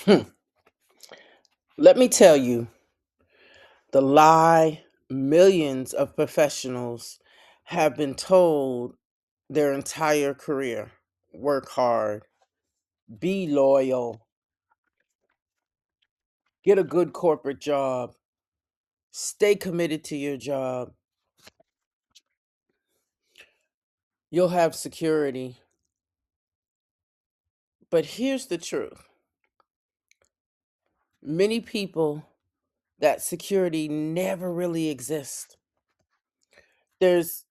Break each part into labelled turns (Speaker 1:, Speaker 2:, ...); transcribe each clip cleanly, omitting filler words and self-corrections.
Speaker 1: Hmm. Let me tell you the lie millions of professionals have been told their entire career: work hard, be loyal, get a good corporate job, stay committed to your job. You'll have security. But here's the truth: many people, that security never really exists. There's,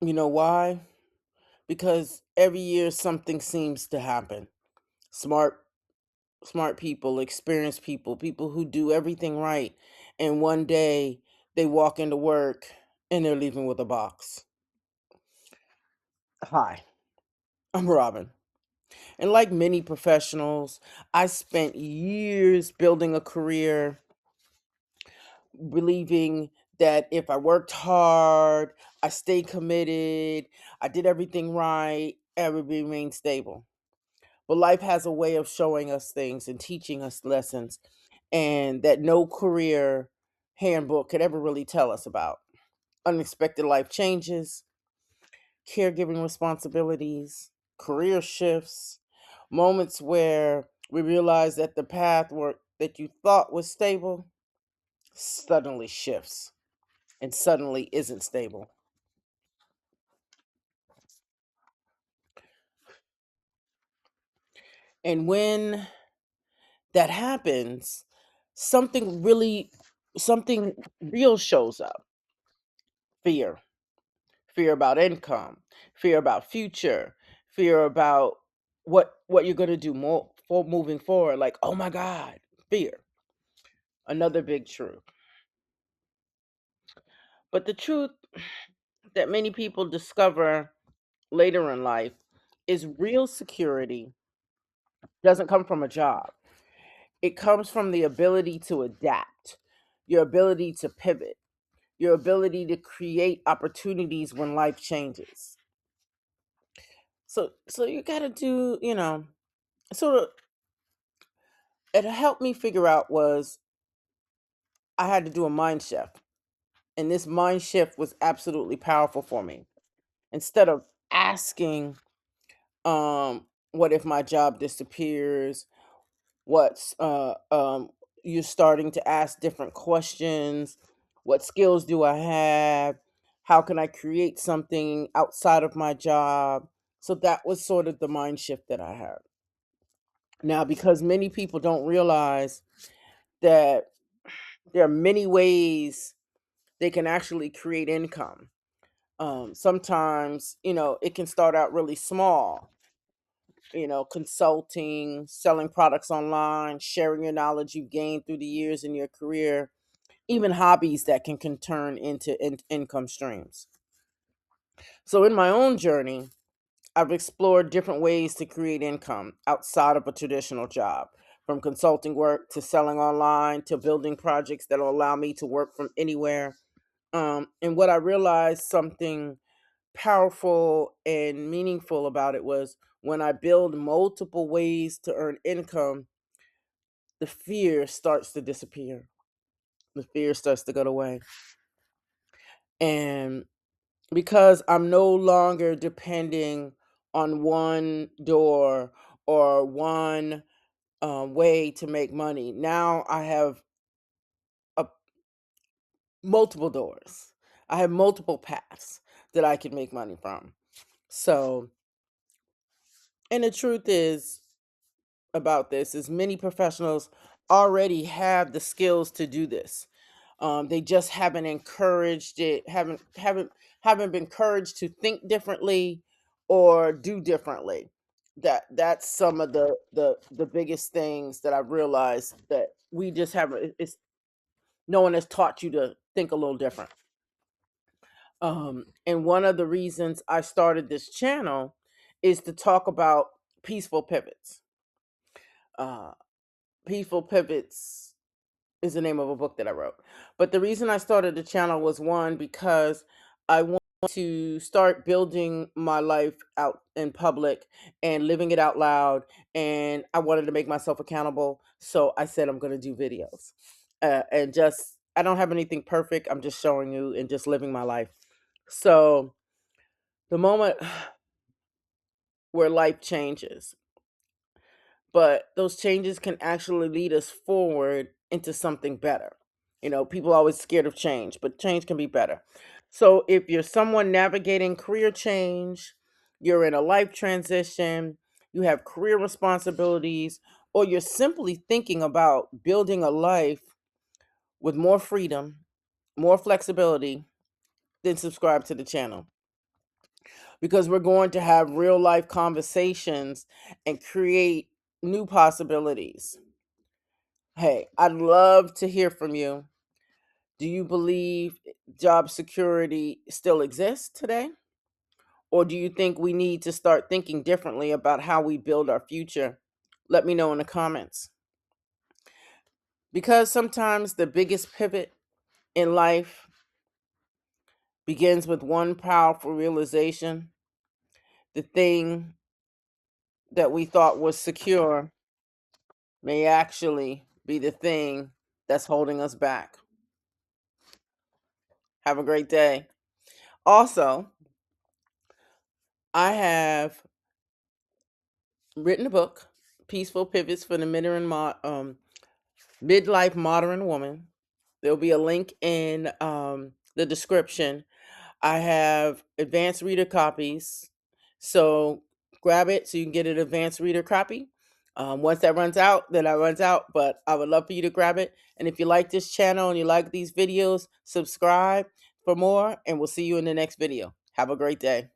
Speaker 1: you know why? Because every year something seems to happen. Smart smart people, experienced people, people who do everything right, and one day they walk into work and they're leaving with a box. Hi, I'm Robin. And like many professionals, I spent years building a career believing that if I worked hard, I stayed committed, I did everything right, I would remain stable. But life has a way of showing us things and teaching us lessons, and that no career handbook could ever really tell us about. Unexpected life changes, caregiving responsibilities, career shifts, moments where we realize that the path that you thought was stable suddenly shifts and suddenly isn't stable. And when that happens, something really, something real shows up: fear. Fear about income, fear about future, fear about what you're going to do more for moving forward. Like, oh my God, fear. Another big truth. But the truth that many people discover later in life is real security doesn't come from a job. It comes from the ability to adapt, your ability to pivot, your ability to create opportunities when life changes. So you got to do, sort of. It helped me figure out was I had to do a mind shift. And this mind shift was absolutely powerful for me. Instead of asking, what if my job disappears? What's you're starting to ask different questions. What skills do I have? How can I create something outside of my job? So that was sort of the mind shift that I had. Now, because many people don't realize that there are many ways they can actually create income. Sometimes, it can start out really small, consulting, selling products online, sharing your knowledge you've gained through the years in your career, even hobbies that can turn into income streams. So, in my own journey, I've explored different ways to create income outside of a traditional job, from consulting work to selling online to building projects that will allow me to work from anywhere. And what I realized, something powerful and meaningful about it, was when I build multiple ways to earn income, the fear starts to disappear. The fear starts to go away. And because I'm no longer depending on one door or one way to make money, now I have a, multiple doors. I have multiple paths that I can make money from. So, and the truth is, about this is many professionals already have the skills to do this. They just haven't encouraged it, haven't been encouraged to think differently or do differently. That's some of the biggest things that I've realized, that we just haven't. It's no one has taught you to think a little different. And one of the reasons I started this channel is to talk about peaceful pivots. Uh, Peaceful Pivots is the name of a book that I wrote. But the reason I started the channel was, one, because I to start building my life out in public and living it out loud. And I wanted to make myself accountable. So I said, I'm going to do videos. And just, I don't have anything perfect. I'm just showing you and just living my life. So the moment where life changes, but those changes can actually lead us forward into something better. People are always scared of change, but change can be better. So if you're someone navigating career change, you're in a life transition, you have career responsibilities, or you're simply thinking about building a life with more freedom, more flexibility, then subscribe to the channel, because we're going to have real life conversations and create new possibilities. Hey, I'd love to hear from you. Do you believe job security still exists today? Or do you think we need to start thinking differently about how we build our future? Let me know in the comments. Because sometimes the biggest pivot in life begins with one powerful realization. The thing that we thought was secure may actually be the thing that's holding us back. Have a great day. Also, I have written a book, Peaceful Pivots for the Midlife Modern Woman. There'll be a link in the description. I have advanced reader copies, so grab it so you can get an advanced reader copy. Once that runs out, then that runs out, but I would love for you to grab it. And if you like this channel and you like these videos, subscribe for more, and we'll see you in the next video. Have a great day.